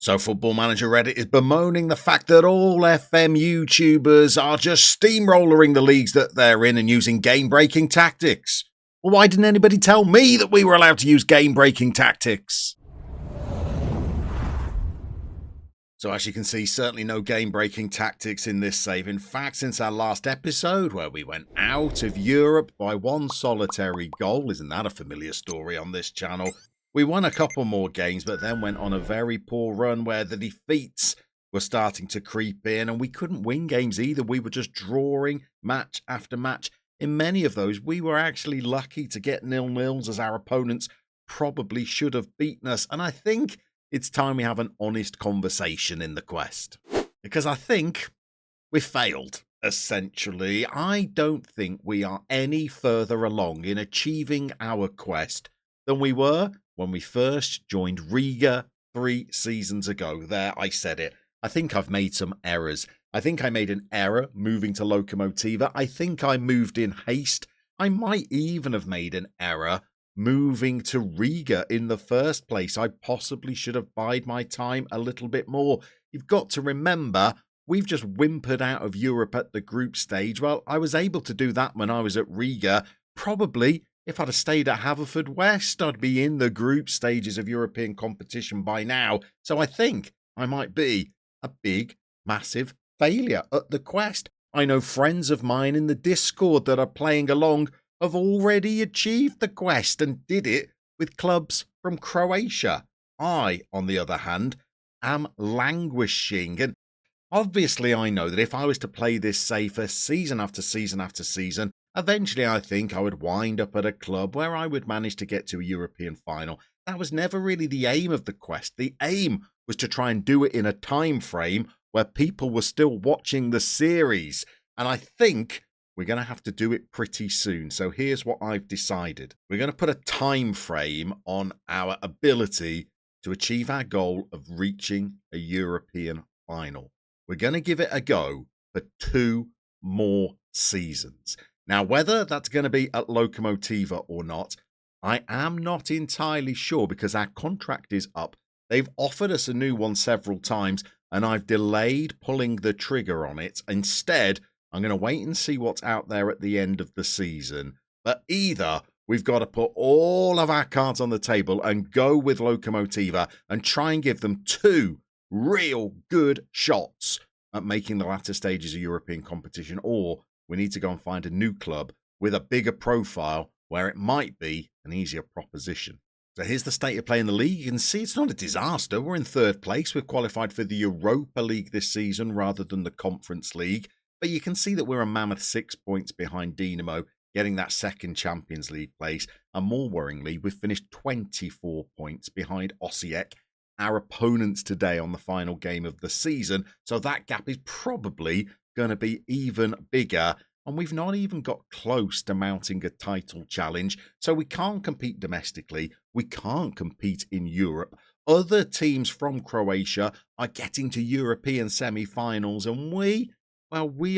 So Football Manager Reddit is bemoaning the fact that all FM YouTubers are just steamrollering the leagues that they're in and using game-breaking tactics. Well, why didn't anybody tell me that we were allowed to use game-breaking tactics? So as you can see, certainly no game-breaking tactics in this save. In fact, since our last episode where we went out of Europe by one solitary goal, isn't that a familiar story on this channel? We won a couple more games, but then went on a very poor run where the defeats were starting to creep in and we couldn't win games either. We were just drawing match after match. In many of those, we were actually lucky to get 0-0s as our opponents probably should have beaten us. And I think it's time we have an honest conversation in the quest. Because I think we failed, essentially. I don't think we are any further along in achieving our quest than we were when we first joined Riga 3 seasons ago. There, I said it. I think I've made some errors. I think I made an error moving to Lokomotiva. I think I moved in haste. I might even have made an error moving to Riga in the first place. I possibly should have bided my time a little bit more. You've got to remember, we've just whimpered out of Europe at the group stage. Well, I was able to do that when I was at Riga. Probably, if I'd have stayed at Haverfordwest, I'd be in the group stages of European competition by now. So I think I might be a big, massive failure at the quest. I know friends of mine in the Discord that are playing along have already achieved the quest and did it with clubs from Croatia. I, on the other hand, am languishing. And obviously I know that if I was to play this safer season after season after season, eventually I think I would wind up at a club where I would manage to get to a European final. That was never really the aim of the quest. The aim was to try and do it in a time frame where people were still watching the series. And I think we're going to have to do it pretty soon. So here's what I've decided. We're going to put a time frame on our ability to achieve our goal of reaching a European final. We're going to give it a go for 2 more seasons. Now, whether that's going to be at Lokomotiva or not, I am not entirely sure because our contract is up. They've offered us a new one several times and I've delayed pulling the trigger on it. Instead, I'm going to wait and see what's out there at the end of the season. But either we've got to put all of our cards on the table and go with Lokomotiva and try and give them 2 real good shots at making the latter stages of European competition, or we need to go and find a new club with a bigger profile where it might be an easier proposition. So here's the state of play in the league. You can see it's not a disaster. We're in 3rd place. We've qualified for the Europa League this season rather than the Conference League. But you can see that we're a mammoth 6 points behind Dinamo, getting that 2nd Champions League place. And more worryingly, we've finished 24 points behind Osijek, our opponents today on the final game of the season. So that gap is probably going to be even bigger. And we've not even got close to mounting a title challenge. So we can't compete domestically. We can't compete in Europe. Other teams from Croatia are getting to European semi-finals and we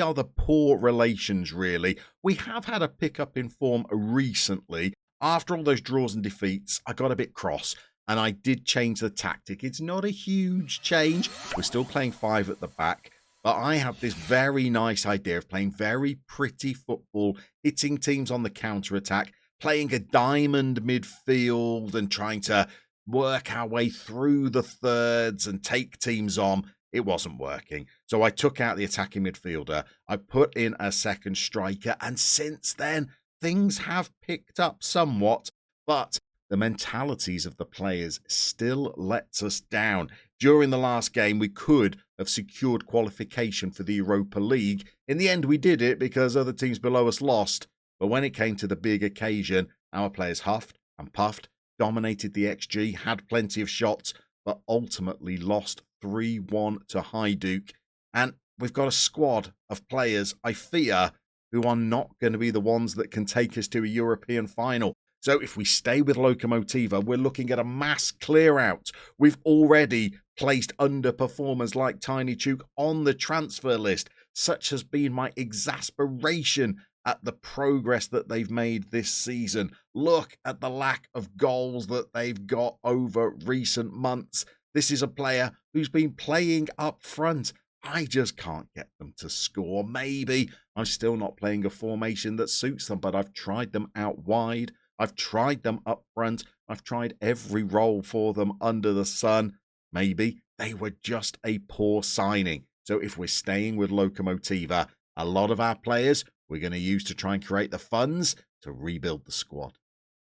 are the poor relations, really. We have had a pickup in form recently. After all those draws and defeats, I got a bit cross and I did change the tactic. It's not a huge change. We're still playing 5 at the back. But I have this very nice idea of playing very pretty football, hitting teams on the counter-attack, playing a diamond midfield and trying to work our way through the thirds and take teams on. It wasn't working. So I took out the attacking midfielder. I put in a 2nd striker. And since then, things have picked up somewhat. But the mentalities of the players still lets us down. During the last game, we could have secured qualification for the Europa League. In the end, we did it because other teams below us lost. But when it came to the big occasion, our players huffed and puffed, dominated the XG, had plenty of shots, but ultimately lost 3-1 to Hajduk. And we've got a squad of players, I fear, who are not going to be the ones that can take us to a European final. So if we stay with Lokomotiva, we're looking at a mass clear out. We've already placed underperformers like Tiny Chuk on the transfer list. Such has been my exasperation at the progress that they've made this season. Look at the lack of goals that they've got over recent months. This is a player who's been playing up front. I just can't get them to score. Maybe I'm still not playing a formation that suits them, but I've tried them out wide. I've tried them up front. I've tried every role for them under the sun. Maybe they were just a poor signing. So if we're staying with Lokomotiva, a lot of our players we're going to use to try and create the funds to rebuild the squad.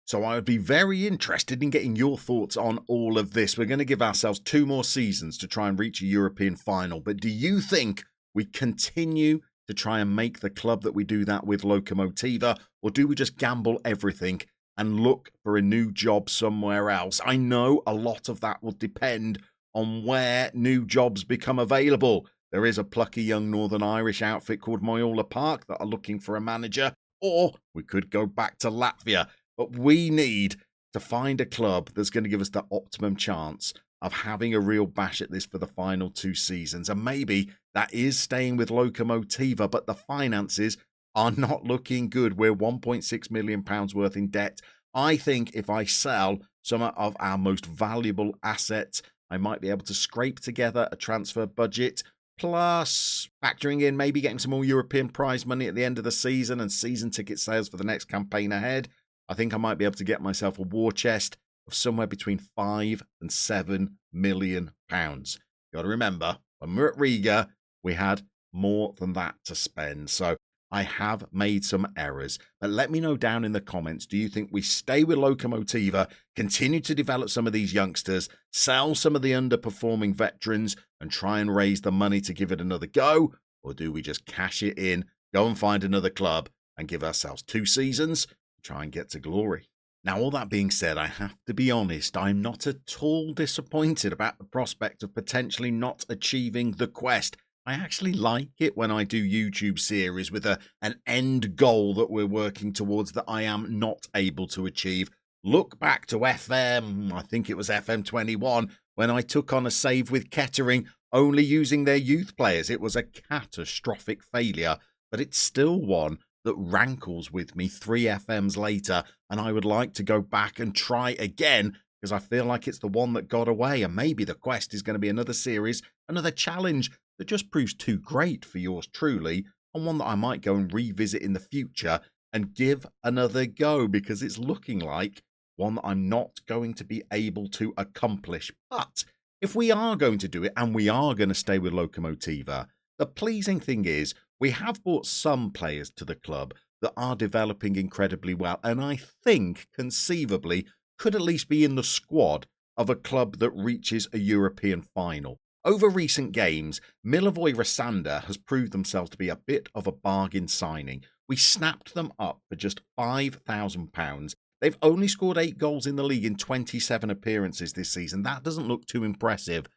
So I would be very interested in getting your thoughts on all of this. We're going to give ourselves 2 more seasons to try and reach a European final. But do you think we continue to try and make the club that we do that with Lokomotiva? Or do we just gamble everything and look for a new job somewhere else? I know a lot of that will depend on where new jobs become available. There is a plucky young Northern Irish outfit called Moyola Park that are looking for a manager. Or we could go back to Latvia. But we need to find a club that's going to give us the optimum chance of having a real bash at this for the final 2 seasons. And maybe that is staying with Lokomotiva, but the finances are not looking good. We're £1.6 million worth in debt. I think if I sell some of our most valuable assets, I might be able to scrape together a transfer budget, plus factoring in maybe getting some more European prize money at the end of the season and season ticket sales for the next campaign ahead. I think I might be able to get myself a war chest of somewhere between £5 and £7 million. Got to remember, when we were at Riga, we had more than that to spend. So I have made some errors. But let me know down in the comments, do you think we stay with Lokomotiva, continue to develop some of these youngsters, sell some of the underperforming veterans, and try and raise the money to give it another go? Or do we just cash it in, go and find another club, and give ourselves 2 seasons? Try and get to glory. Now, all that being said, I have to be honest, I'm not at all disappointed about the prospect of potentially not achieving the quest. I actually like it when I do YouTube series with an end goal that we're working towards that I am not able to achieve. Look back to I think it was FM21, when I took on a save with Kettering, only using their youth players. It was a catastrophic failure, but it's still one that rankles with me 3 FMs later, and I would like to go back and try again because I feel like it's the one that got away, and maybe the quest is going to be another series, another challenge that just proves too great for yours truly, and one that I might go and revisit in the future and give another go because it's looking like one that I'm not going to be able to accomplish. But if we are going to do it and we are going to stay with Lokomotiva, the pleasing thing is we have brought some players to the club that are developing incredibly well, and I think conceivably could at least be in the squad of a club that reaches a European final. Over recent games, Milivoje Rasanda has proved themselves to be a bit of a bargain signing. We snapped them up for just £5,000. They've only scored 8 goals in the league in 27 appearances this season. That doesn't look too impressive.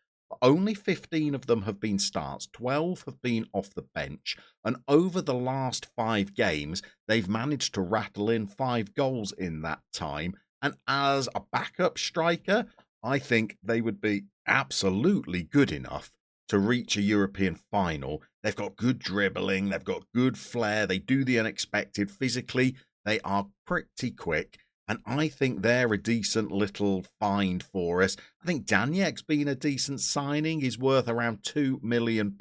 Only 15 of them have been starts, 12 have been off the bench, and over the last 5 games, they've managed to rattle in 5 goals in that time. And as a backup striker, I think they would be absolutely good enough to reach a European final. They've got good dribbling, they've got good flair, they do the unexpected physically, they are pretty quick. And I think they're a decent little find for us. I think Daniek's been a decent signing. He's worth around £2 million.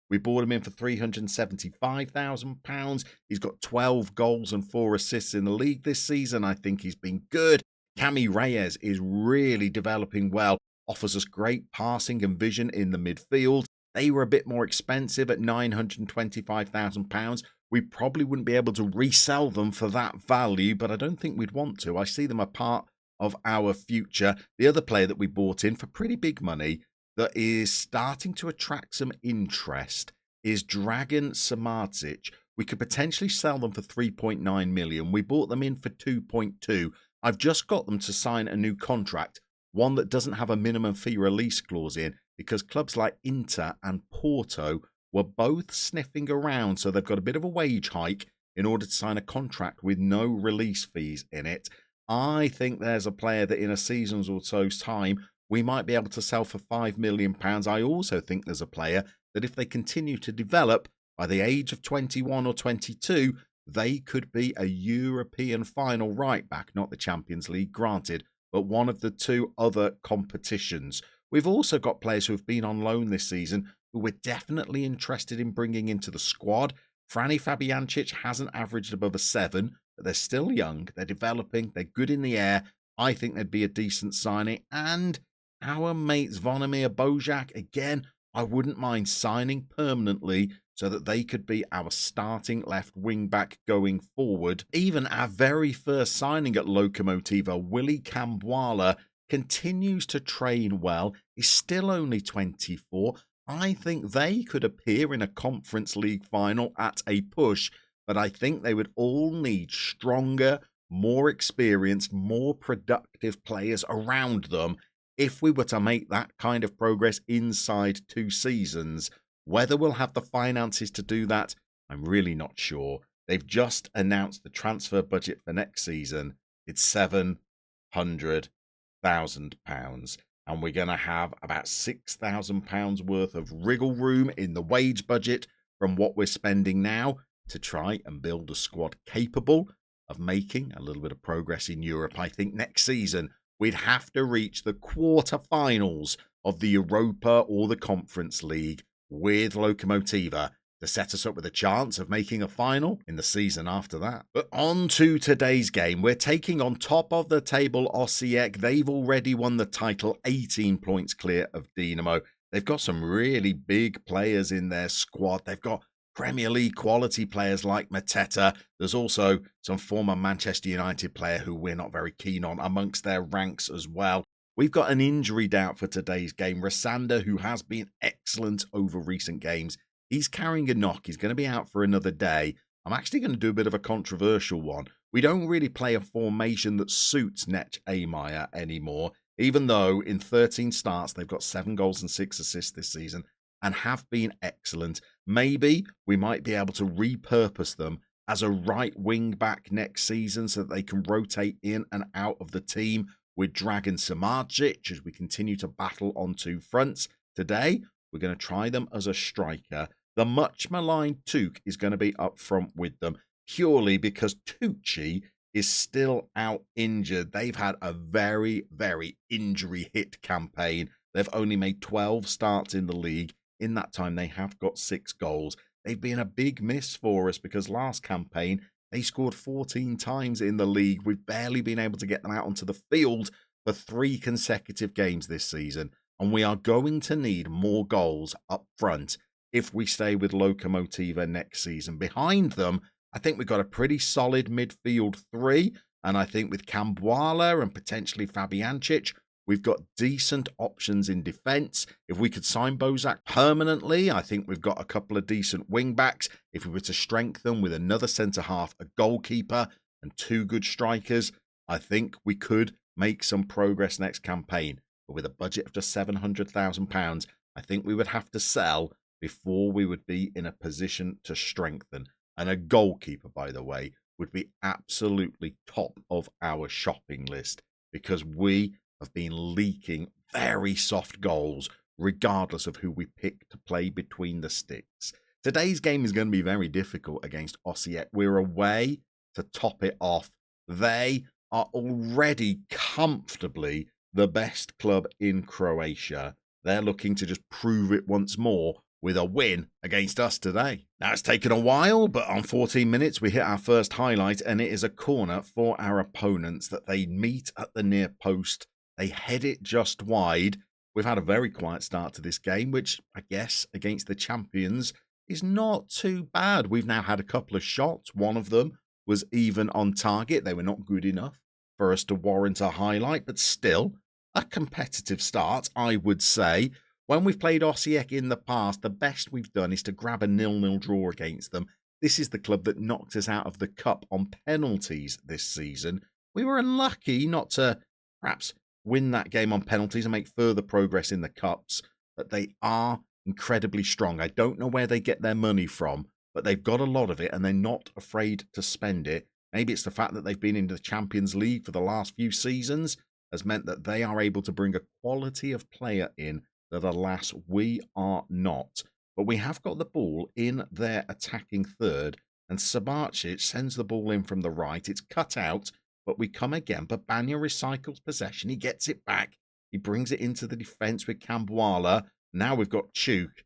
We bought him in for £375,000. He's got 12 goals and 4 assists in the league this season. I think he's been good. Cami Reyes is really developing well. Offers us great passing and vision in the midfield. They were a bit more expensive at £925,000. We probably wouldn't be able to resell them for that value, but I don't think we'd want to. I see them a part of our future. The other player that we bought in for pretty big money that is starting to attract some interest is Dragan Samardzic. We could potentially sell them for 3.9 million. We bought them in for 2.2. I've just got them to sign a new contract, one that doesn't have a minimum fee release clause in, because clubs like Inter and Porto were both sniffing around, so they've got a bit of a wage hike in order to sign a contract with no release fees in it. I think there's a player that in a season's or so's time, we might be able to sell for £5 million. I also think there's a player that if they continue to develop, by the age of 21 or 22, they could be a European final right back, not the Champions League, granted, but one of the 2 other competitions. We've also got players who have been on loan this season who we're definitely interested in bringing into the squad. Franny Fabiancic hasn't averaged above a 7, but they're still young, they're developing, they're good in the air. I think they'd be a decent signing. And our mates Zvonimir Bojack, again, I wouldn't mind signing permanently so that they could be our starting left wing back going forward. Even our very first signing at Lokomotiva, Willy Kambwala, continues to train well. He's still only 24. I think they could appear in a Conference League final at a push, but I think they would all need stronger, more experienced, more productive players around them if we were to make that kind of progress inside 2 seasons. Whether we'll have the finances to do that, I'm really not sure. They've just announced the transfer budget for next season. It's £700,000. And we're going to have about £6,000 worth of wriggle room in the wage budget from what we're spending now to try and build a squad capable of making a little bit of progress in Europe. I think next season we'd have to reach the quarterfinals of the Europa or the Conference League with Lokomotiva to set us up with a chance of making a final in the season after that. But on to today's game. We're taking on top of the table Osijek. They've already won the title, 18 points clear of Dinamo. They've got some really big players in their squad. They've got Premier League quality players like Mateta. There's also some former Manchester United player who we're not very keen on amongst their ranks as well. We've got an injury doubt for today's game. Rasander, who has been excellent over recent games, he's carrying a knock. He's going to be out for another day. I'm actually going to do a bit of a controversial one. We don't really play a formation that suits Net Amaya anymore, even though in 13 starts, they've got 7 goals and 6 assists this season and have been excellent. Maybe we might be able to repurpose them as a right wing back next season so that they can rotate in and out of the team with Dragan Samardzic as we continue to battle on 2 fronts. Today, we're going to try them as a striker. The much maligned Tuch is going to be up front with them purely because Tucci is still out injured. They've had a very, very injury hit campaign. They've only made 12 starts in the league. In that time, they have got 6 goals. They've been a big miss for us because last campaign, they scored 14 times in the league. We've barely been able to get them out onto the field for 3 consecutive games this season. And we are going to need more goals up front if we stay with Lokomotiva next season. Behind them, I think we've got a pretty solid midfield 3. And I think with Kambwala and potentially Fabiancic, we've got decent options in defence. If we could sign Bozak permanently, I think we've got a couple of decent wing-backs. If we were to strengthen with another centre-half, a goalkeeper, and 2 good strikers, I think we could make some progress next campaign. But with a budget of just £700,000, I think we would have to sell before we would be in a position to strengthen. And a goalkeeper, by the way, would be absolutely top of our shopping list because we have been leaking very soft goals regardless of who we pick to play between the sticks. Today's game is going to be very difficult against Osijek. We're away to top it off. They are already comfortably the best club in Croatia. They're looking to just prove it once more with a win against us today. Now, it's taken a while, but on 14 minutes, we hit our first highlight, and it is a corner for our opponents that they meet at the near post. They head it just wide. We've had a very quiet start to this game, which I guess against the champions is not too bad. We've now had a couple of shots. One of them was even on target. They were not good enough for us to warrant a highlight, but still a competitive start, I would say. When we've played Osijek in the past, the best we've done is to grab a 0-0 draw against them. This is the club that knocked us out of the cup on penalties this season. We were unlucky not to perhaps win that game on penalties and make further progress in the cups, but they are incredibly strong. I don't know where they get their money from, but they've got a lot of it and they're not afraid to spend it. Maybe it's the fact that they've been in the Champions League for the last few seasons has meant that they are able to bring a quality of player in that, alas, we are not. But we have got the ball in their attacking third, and Samardzic sends the ball in from the right. It's cut out, but we come again. Babanya recycles possession. He gets it back. He brings it into the defence with Kambwala. Now we've got Chuk.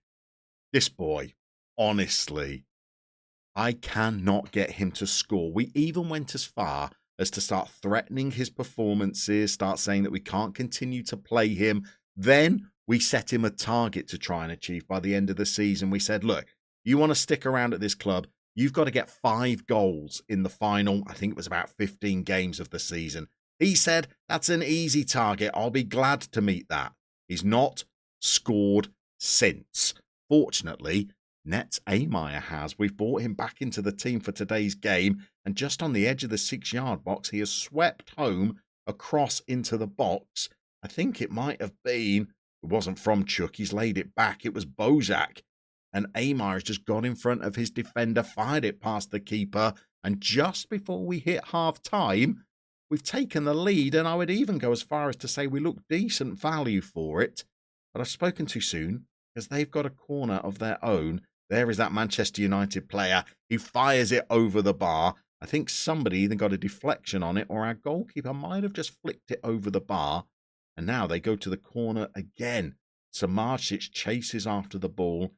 This boy, honestly, I cannot get him to score. We even went as far as to start threatening his performances, start saying that we can't continue to play him. Then we set him a target to try and achieve by the end of the season. We said, look, you want to stick around at this club, you've got to get 5 goals in the final, I think it was about 15 games of the season. He said, that's an easy target. I'll be glad to meet that. He's not scored since. Fortunately, Nets Amaya has. We've brought him back into the team for today's game, and just on the edge of the 6-yard box, he has swept home across into the box. I think it might have been, it wasn't from Chuk, he's laid it back, it was Bozak. And Amaya has just got in front of his defender, fired it past the keeper, and just before we hit half-time, we've taken the lead, and I would even go as far as to say we look decent value for it. But I've spoken too soon, because they've got a corner of their own. There is that Manchester United player. He fires it over the bar. I think somebody either got a deflection on it or our goalkeeper might have just flicked it over the bar. And now they go to the corner again. Samardzic chases after the ball.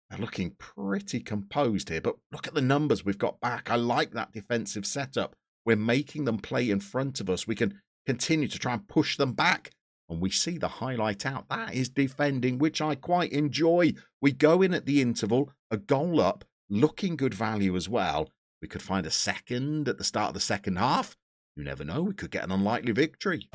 They're looking pretty composed here, but look at the numbers we've got back. I like that defensive setup. We're making them play in front of us. We can continue to try and push them back. And we see the highlight out. That is defending, which I quite enjoy. We go in at the interval, a goal up, looking good value as well. We could find a second at the start of the second half. You never know, we could get an unlikely victory.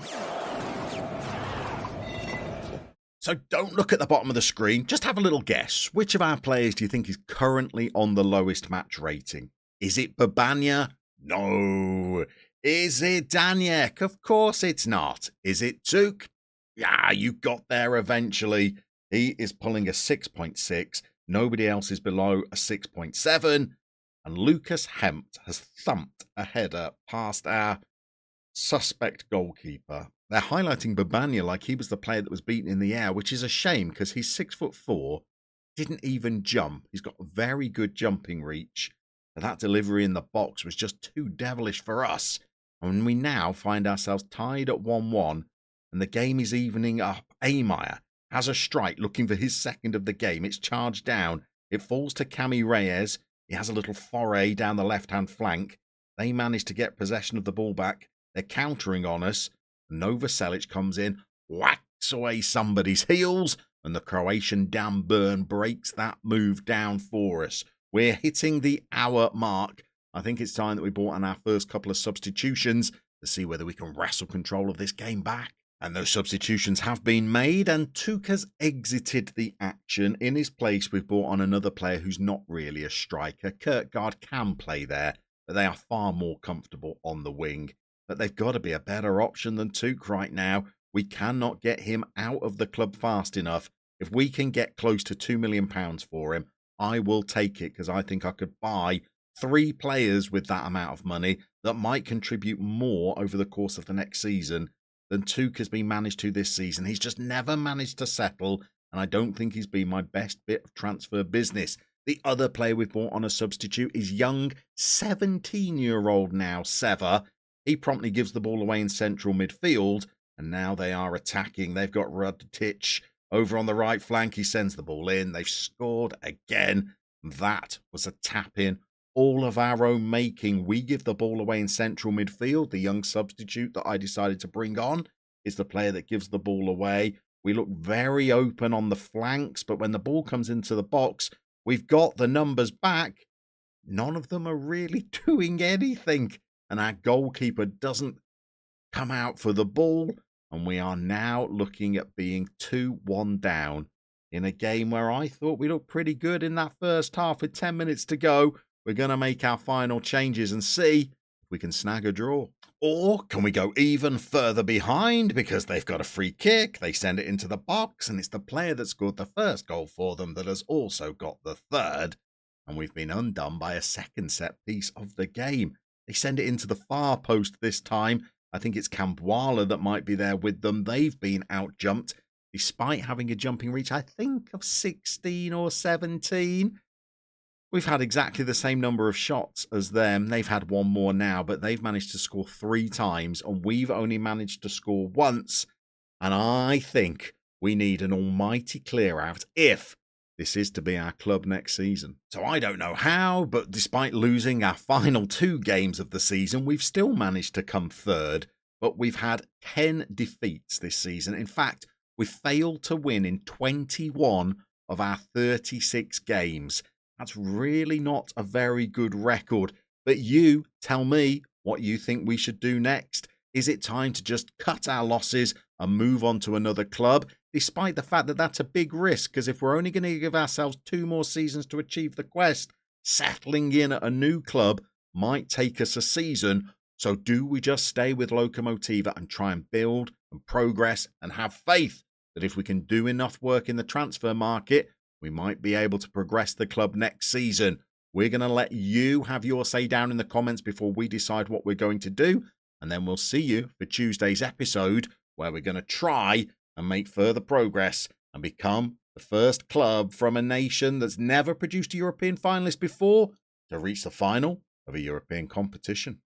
So don't look at the bottom of the screen. Just have a little guess. Which of our players do you think is currently on the lowest match rating? Is it Babania? No. Is it Daniek? Of course it's not. Is it Tuk? Yeah, you got there eventually. He is pulling a 6.6. Nobody else is below a 6.7. And Lucas Hempt has thumped a header past our suspect goalkeeper. They're highlighting Babania like he was the player that was beaten in the air, which is a shame because he's 6'4", didn't even jump. He's got very good jumping reach. But that delivery in the box was just too devilish for us. And we now find ourselves tied at 1-1. And the game is evening up. Amaya has a strike looking for his second of the game. It's charged down. It falls to Cami Reyes. He has a little foray down the left-hand flank. They manage to get possession of the ball back. They're countering on us. Novoselic comes in, whacks away somebody's heels, and the Croatian Dan Burn breaks that move down for us. We're hitting the hour mark. I think it's time that we brought on our first couple of substitutions to see whether we can wrestle control of this game back. And those substitutions have been made, and Tuk has exited the action. In his place, we've brought on another player who's not really a striker. Kirkgaard can play there, but they are far more comfortable on the wing. But they've got to be a better option than Tuk right now. We cannot get him out of the club fast enough. If we can get close to £2 million for him, I will take it, because I think I could buy 3 players with that amount of money that might contribute more over the course of the next season than Tuk has been managed to this season. He's just never managed to settle, and I don't think he's been my best bit of transfer business. The other player we've bought on a substitute is young 17-year-old now, Sever. He promptly gives the ball away in central midfield, and now they are attacking. They've got Rudtich over on the right flank. He sends the ball in. They've scored again. That was a tap-in. All of our own making. We give the ball away in central midfield. The young substitute that I decided to bring on is the player that gives the ball away. We look very open on the flanks, but when the ball comes into the box, we've got the numbers back. None of them are really doing anything, and our goalkeeper doesn't come out for the ball, and we are now looking at being 2-1 down in a game where I thought we looked pretty good in that first half with 10 minutes to go. We're going to make our final changes and see if we can snag a draw. Or can we go even further behind because they've got a free kick, they send it into the box, and it's the player that scored the first goal for them that has also got the third. And we've been undone by a second set piece of the game. They send it into the far post this time. I think it's Kambwala that might be there with them. They've been out-jumped despite having a jumping reach, I think, of 16 or 17. We've had exactly the same number of shots as them. They've had one more now, but they've managed to score 3 times, and we've only managed to score once. And I think we need an almighty clear out if this is to be our club next season. So I don't know how, but despite losing our final 2 games of the season, we've still managed to come third. But we've had 10 defeats this season. In fact, we've failed to win in 21 of our 36 games. That's really not a very good record. But you tell me what you think we should do next. Is it time to just cut our losses and move on to another club? Despite the fact that that's a big risk, because if we're only going to give ourselves 2 more seasons to achieve the quest, settling in at a new club might take us a season. So do we just stay with Lokomotiva and try and build and progress and have faith that if we can do enough work in the transfer market, we might be able to progress the club next season? We're going to let you have your say down in the comments before we decide what we're going to do. And then we'll see you for Tuesday's episode, where we're going to try and make further progress and become the first club from a nation that's never produced a European finalist before to reach the final of a European competition.